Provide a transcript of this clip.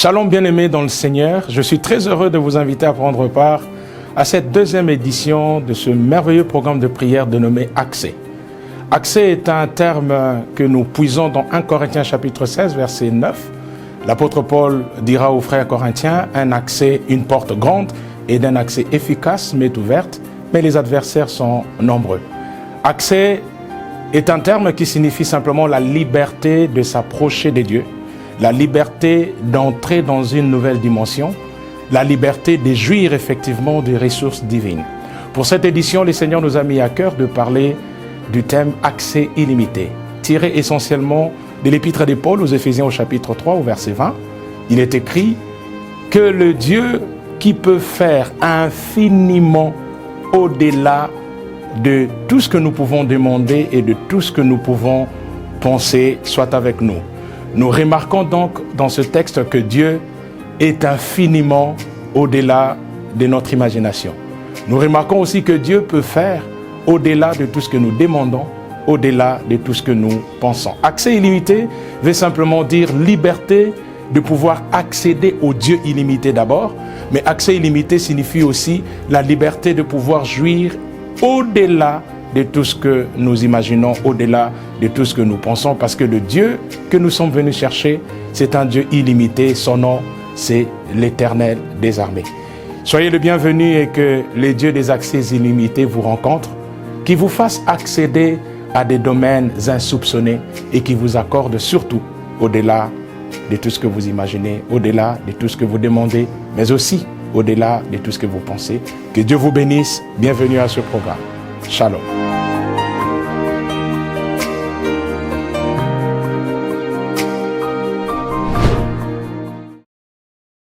Shalom bien-aimés dans le Seigneur, je suis très heureux de vous inviter à prendre part à cette deuxième édition de ce merveilleux programme de prière dénommé Accès. Accès est un terme que nous puisons dans 1 Corinthiens chapitre 16 verset 9. L'apôtre Paul dira aux frères corinthiens, un accès, une porte grande et d'un accès efficace m'est ouverte, mais les adversaires sont nombreux. Accès est un terme qui signifie simplement la liberté de s'approcher de Dieu, la liberté d'entrer dans une nouvelle dimension, la liberté de jouir effectivement des ressources divines. Pour cette édition, le Seigneur nous a mis à cœur de parler du thème accès illimité, tiré essentiellement de l'épître de Paul aux Éphésiens au chapitre 3 au verset 20. Il est écrit que le Dieu qui peut faire infiniment au-delà de tout ce que nous pouvons demander et de tout ce que nous pouvons penser soit avec nous. Nous remarquons donc dans ce texte que Dieu est infiniment au-delà de notre imagination. Nous remarquons aussi que Dieu peut faire au-delà de tout ce que nous demandons, au-delà de tout ce que nous pensons. Accès illimité veut simplement dire liberté de pouvoir accéder au Dieu illimité d'abord, mais accès illimité signifie aussi la liberté de pouvoir jouir au-delà de tout ce que nous imaginons, au-delà de tout ce que nous pensons, parce que le Dieu que nous sommes venus chercher, c'est un Dieu illimité, son nom, c'est l'Éternel des armées. Soyez le bienvenu et que les dieux des accès illimités vous rencontrent, qui vous fassent accéder à des domaines insoupçonnés et qui vous accordent surtout au-delà de tout ce que vous imaginez, au-delà de tout ce que vous demandez, mais aussi au-delà de tout ce que vous pensez. Que Dieu vous bénisse. Bienvenue à ce programme. Shalom.